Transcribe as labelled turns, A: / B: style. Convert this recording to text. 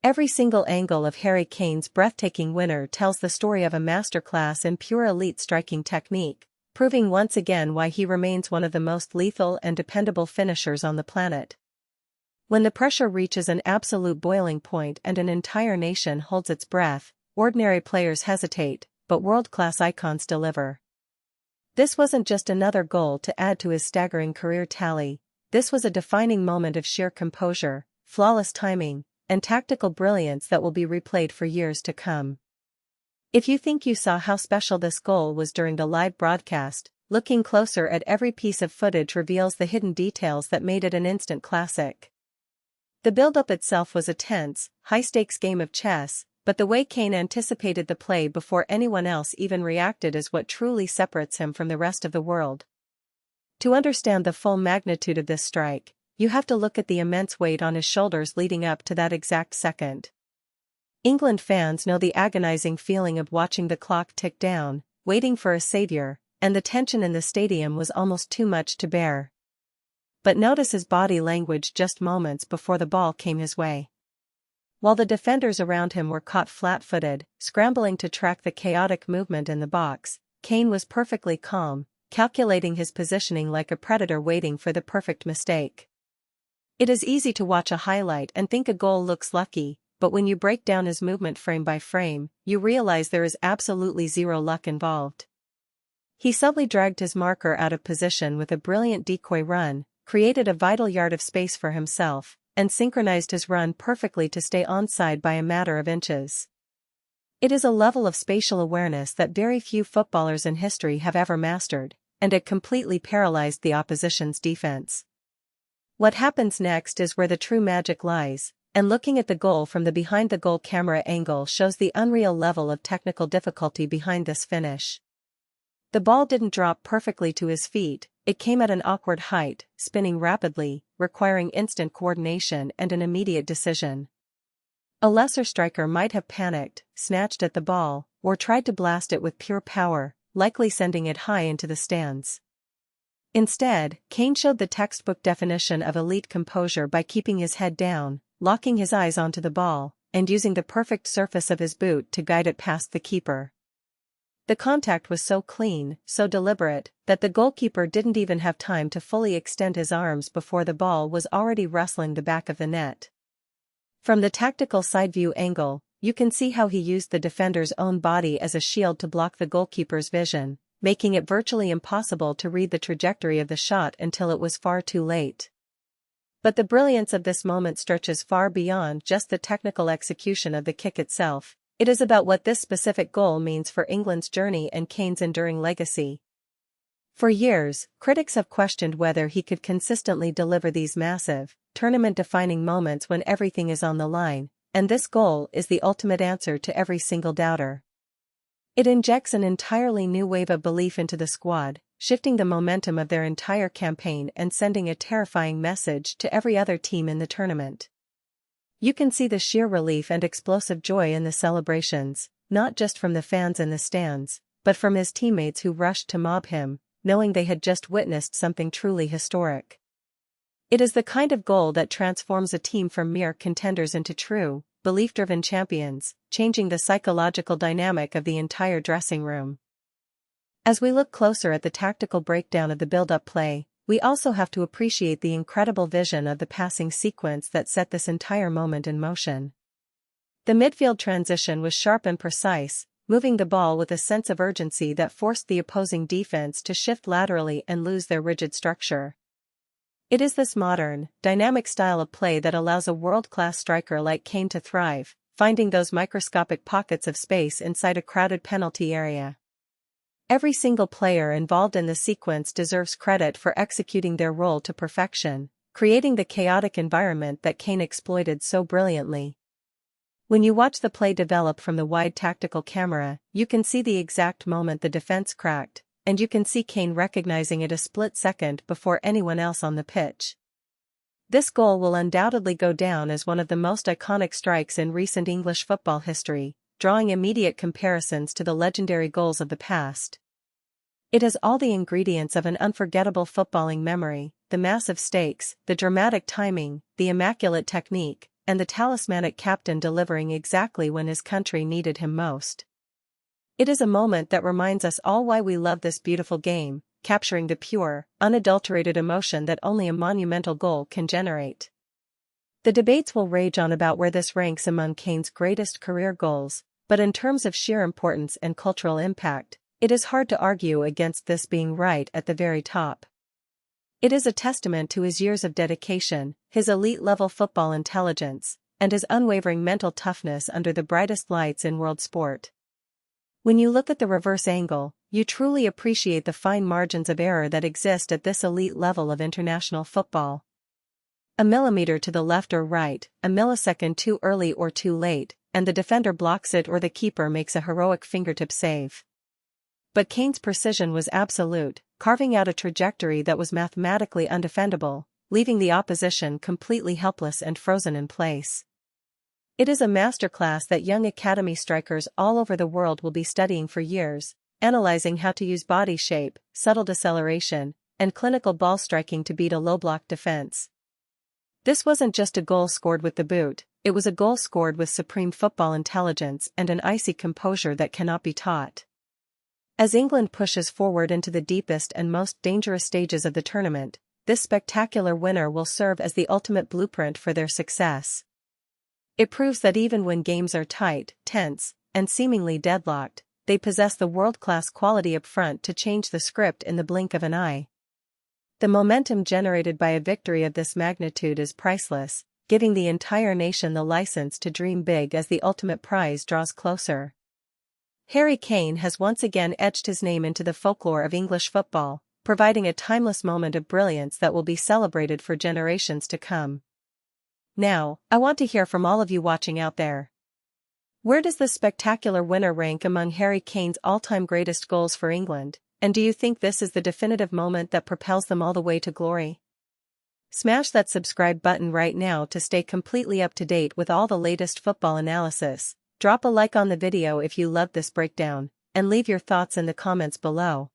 A: Every single angle of Harry Kane's breathtaking winner tells the story of a masterclass in pure elite striking technique, proving once again why he remains one of the most lethal and dependable finishers on the planet. When the pressure reaches an absolute boiling point and an entire nation holds its breath, ordinary players hesitate, but world-class icons deliver. This wasn't just another goal to add to his staggering career tally, this was a defining moment of sheer composure, flawless timing, and tactical brilliance that will be replayed for years to come. If you think you saw how special this goal was during the live broadcast, looking closer at every piece of footage reveals the hidden details that made it an instant classic. The build-up itself was a tense, high-stakes game of chess, but the way Kane anticipated the play before anyone else even reacted is what truly separates him from the rest of the world. To understand the full magnitude of this strike, you have to look at the immense weight on his shoulders leading up to that exact second. England fans know the agonizing feeling of watching the clock tick down, waiting for a savior, and the tension in the stadium was almost too much to bear. But notice his body language just moments before the ball came his way. While the defenders around him were caught flat-footed, scrambling to track the chaotic movement in the box, Kane was perfectly calm, calculating his positioning like a predator waiting for the perfect mistake. It is easy to watch a highlight and think a goal looks lucky, but when you break down his movement frame by frame, you realize there is absolutely zero luck involved. He subtly dragged his marker out of position with a brilliant decoy run, created a vital yard of space for himself, and synchronized his run perfectly to stay onside by a matter of inches. It is a level of spatial awareness that very few footballers in history have ever mastered, and it completely paralyzed the opposition's defense. What happens next is where the true magic lies, and looking at the goal from the behind-the-goal camera angle shows the unreal level of technical difficulty behind this finish. The ball didn't drop perfectly to his feet, it came at an awkward height, spinning rapidly, requiring instant coordination and an immediate decision. A lesser striker might have panicked, snatched at the ball, or tried to blast it with pure power, likely sending it high into the stands. Instead, Kane showed the textbook definition of elite composure by keeping his head down, locking his eyes onto the ball, and using the perfect surface of his boot to guide it past the keeper. The contact was so clean, so deliberate, that the goalkeeper didn't even have time to fully extend his arms before the ball was already wrestling the back of the net. From the tactical side-view angle, you can see how he used the defender's own body as a shield to block the goalkeeper's vision, making it virtually impossible to read the trajectory of the shot until it was far too late. But the brilliance of this moment stretches far beyond just the technical execution of the kick itself. It is about what this specific goal means for England's journey and Kane's enduring legacy. For years, critics have questioned whether he could consistently deliver these massive, tournament-defining moments when everything is on the line, and this goal is the ultimate answer to every single doubter. It injects an entirely new wave of belief into the squad, shifting the momentum of their entire campaign and sending a terrifying message to every other team in the tournament. You can see the sheer relief and explosive joy in the celebrations, not just from the fans in the stands, but from his teammates who rushed to mob him, knowing they had just witnessed something truly historic. It is the kind of goal that transforms a team from mere contenders into true, belief-driven champions, changing the psychological dynamic of the entire dressing room. As we look closer at the tactical breakdown of the build-up play, we also have to appreciate the incredible vision of the passing sequence that set this entire moment in motion. The midfield transition was sharp and precise, moving the ball with a sense of urgency that forced the opposing defense to shift laterally and lose their rigid structure. It is this modern, dynamic style of play that allows a world-class striker like Kane to thrive, finding those microscopic pockets of space inside a crowded penalty area. Every single player involved in the sequence deserves credit for executing their role to perfection, creating the chaotic environment that Kane exploited so brilliantly. When you watch the play develop from the wide tactical camera, you can see the exact moment the defense cracked, and you can see Kane recognizing it a split second before anyone else on the pitch. This goal will undoubtedly go down as one of the most iconic strikes in recent English football history, drawing immediate comparisons to the legendary goals of the past. It has all the ingredients of an unforgettable footballing memory: the massive stakes, the dramatic timing, the immaculate technique, and the talismanic captain delivering exactly when his country needed him most. It is a moment that reminds us all why we love this beautiful game, capturing the pure, unadulterated emotion that only a monumental goal can generate. The debates will rage on about where this ranks among Kane's greatest career goals, but in terms of sheer importance and cultural impact, it is hard to argue against this being right at the very top. It is a testament to his years of dedication, his elite-level football intelligence, and his unwavering mental toughness under the brightest lights in world sport. When you look at the reverse angle, you truly appreciate the fine margins of error that exist at this elite level of international football. A millimeter to the left or right, a millisecond too early or too late, and the defender blocks it or the keeper makes a heroic fingertip save. But Kane's precision was absolute, carving out a trajectory that was mathematically undefendable, leaving the opposition completely helpless and frozen in place. It is a masterclass that young academy strikers all over the world will be studying for years, analyzing how to use body shape, subtle deceleration, and clinical ball striking to beat a low-block defense. This wasn't just a goal scored with the boot, it was a goal scored with supreme football intelligence and an icy composure that cannot be taught. As England pushes forward into the deepest and most dangerous stages of the tournament, this spectacular winner will serve as the ultimate blueprint for their success. It proves that even when games are tight, tense, and seemingly deadlocked, they possess the world-class quality up front to change the script in the blink of an eye. The momentum generated by a victory of this magnitude is priceless, giving the entire nation the license to dream big as the ultimate prize draws closer. Harry Kane has once again etched his name into the folklore of English football, providing a timeless moment of brilliance that will be celebrated for generations to come. Now, I want to hear from all of you watching out there. Where does this spectacular winner rank among Harry Kane's all-time greatest goals for England, and do you think this is the definitive moment that propels them all the way to glory? Smash that subscribe button right now to stay completely up to date with all the latest football analysis, drop a like on the video if you loved this breakdown, and leave your thoughts in the comments below.